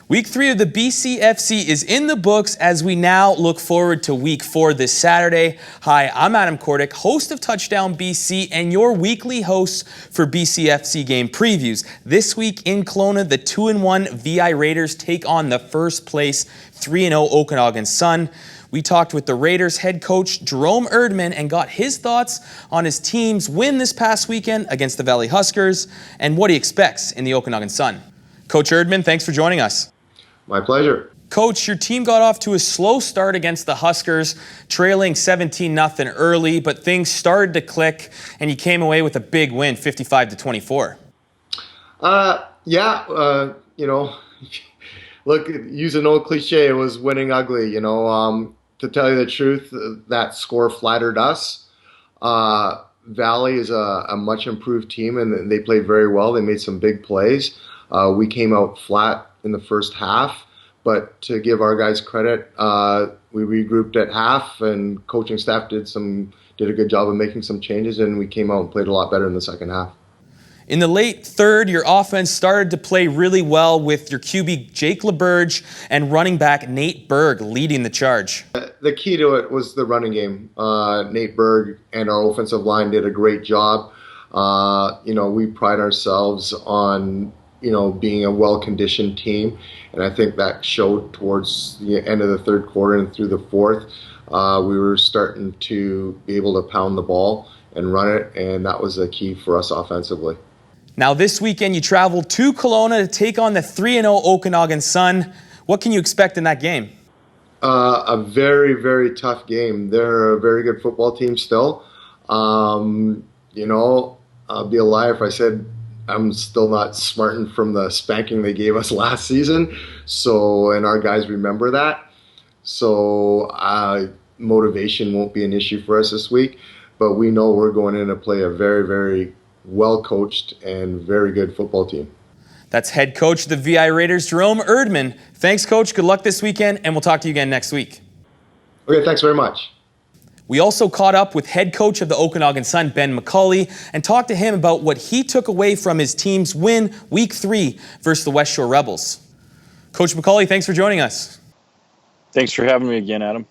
Week 3 of the BCFC is in the books as we now look forward to Week 4 this Saturday. Hi, I'm Adam Cordick, host of Touchdown BC and your weekly host for BCFC game previews. This week in Kelowna, the 2-1 VI Raiders take on the first place 3-0 Okanagan Sun. We talked with the Raiders head coach Jerome Erdman and got his thoughts on his team's win this past weekend against the Valley Huskers and what he expects in the Okanagan Sun. Coach Erdman, thanks for joining us. My pleasure. Coach, your team got off to a slow start against the Huskers, trailing 17-0 early, but things started to click, and you came away with a big win, 55-24. Look, use an old cliche, it was winning ugly, To tell you the truth, that score flattered us. Valley is a much improved team, and they played very well. They made some big plays. We came out flat in the first half, but to give our guys credit, we regrouped at half, and coaching staff did a good job of making some changes, and we came out and played a lot better in the second half. In the late third, your offense started to play really well with your QB Jake LeBurge and running back Nate Berg leading the charge. The key to it was the running game. Nate Berg and our offensive line did a great job. We pride ourselves on being a well-conditioned team, and I think that showed towards the end of the third quarter and through the fourth. We were starting to be able to pound the ball and run it, and that was the key for us offensively. Now this weekend you travel to Kelowna to take on the 3-0 Okanagan Sun. What can you expect in that game? A very, very tough game. They're a very good football team still. I'll be a liar if I said I'm still not smarting from the spanking they gave us last season. And our guys remember that. Motivation won't be an issue for us this week. But we know we're going in to play a very, very well-coached and very good football team. That's head coach of the VI Raiders, Jerome Erdman. Thanks, Coach. Good luck this weekend, and we'll talk to you again next week. Okay, thanks very much. We also caught up with head coach of the Okanagan Sun, Ben Macauley, and talked to him about what he took away from his team's win Week 3 versus the West Shore Rebels. Coach Macauley, thanks for joining us. Thanks for having me again, Adam.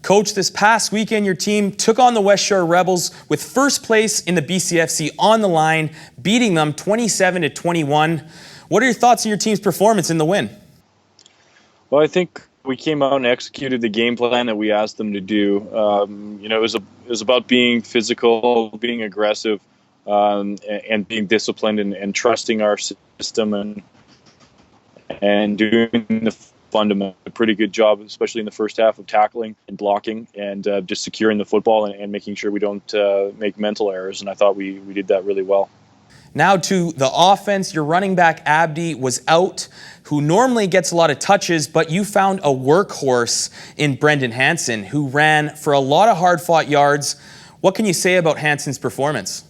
Coach, this past weekend, your team took on the West Shore Rebels with first place in the BCFC on the line, beating them 27-21. What are your thoughts on your team's performance in the win? Well, I think we came out and executed the game plan that we asked them to do. It was about being physical, being aggressive, and being disciplined and trusting our system and doing the fundamental a pretty good job, especially in the first half, of tackling and blocking and just securing the football and making sure we don't make mental errors. And I thought we did that really well. Now to the offense, your running back Abdi was out, who normally gets a lot of touches, but you found a workhorse in Brendan Hansen, who ran for a lot of hard-fought yards. What can you say about Hansen's performance?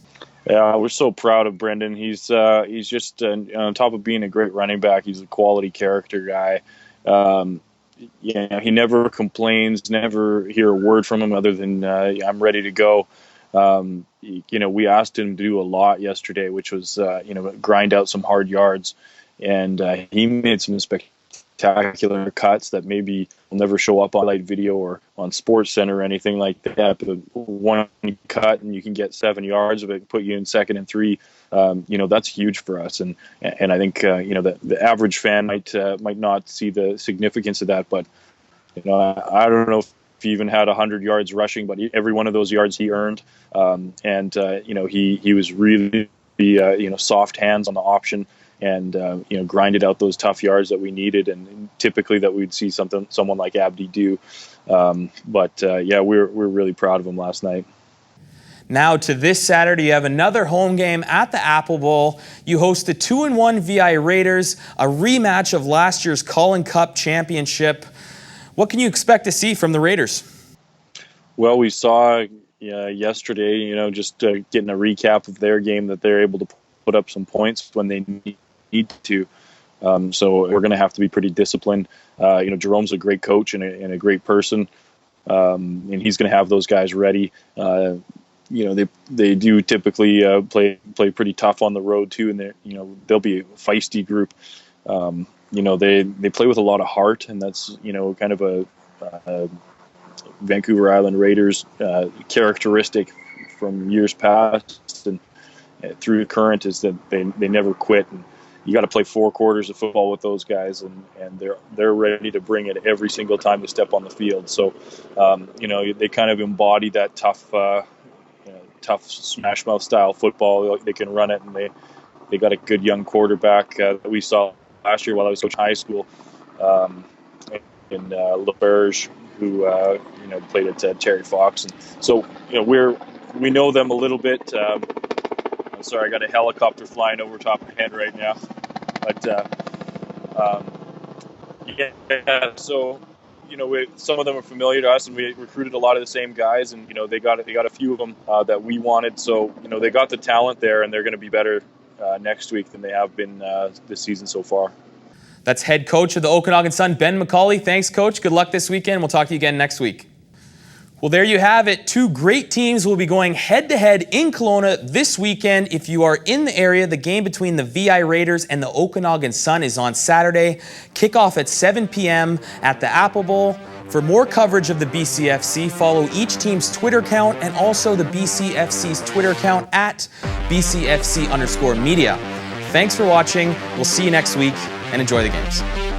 Yeah, we're so proud of Brendan. He's just on top of being a great running back, he's a quality character guy. He never complains, never hear a word from him other than I'm ready to go. We asked him to do a lot yesterday, which was grind out some hard yards, and he made some spectacular cuts that maybe will never show up on light video or on Sports Center or anything like that. But one cut and you can get 7 yards of it, put you in 2nd and 3. That's huge for us, and I think the average fan might not see the significance of that, but I don't know if he even had 100 yards rushing, but every one of those yards he earned, he was really soft hands on the option and grinded out those tough yards that we needed, and typically that we'd see someone like Abdi do. We're really proud of him last night. Now to this Saturday, you have another home game at the Apple Bowl. You host the 2-1 VI Raiders, a rematch of last year's Collin Cup championship. What can you expect to see from the Raiders? Well, we saw yesterday, just getting a recap of their game, that they're able to put up some points when they need to. So we're going to have to be pretty disciplined. Jerome's a great coach and a great person, and he's going to have those guys ready. They do typically play pretty tough on the road too, and they'll be a feisty group. they play with a lot of heart, and that's kind of a Vancouver Island Raiders characteristic from years past and through current, is that they never quit. And you got to play 4 quarters of football with those guys, and they're ready to bring it every single time they step on the field. So they kind of embody that tough smash mouth style football. They can run it, and they got a good young quarterback that we saw last year while I was coaching high school in LaBerge, who played at Terry Fox. And so we know them a little bit. I'm sorry, I got a helicopter flying over top of my head right now. But so some of them are familiar to us, and we recruited a lot of the same guys, and they got a few of them that we wanted. So they got the talent there, and they're going to be better next week than they have been this season so far. That's head coach of the Okanagan Sun, Ben Macauley. Thanks, Coach. Good luck this weekend. We'll talk to you again next week. Well, there you have it. 2 great teams will be going head-to-head in Kelowna this weekend. If you are in the area, the game between the VI Raiders and the Okanagan Sun is on Saturday. Kickoff at 7 p.m. at the Apple Bowl. For more coverage of the BCFC, follow each team's Twitter account and also the BCFC's Twitter account at BCFC_media. Thanks for watching. We'll see you next week, and enjoy the games.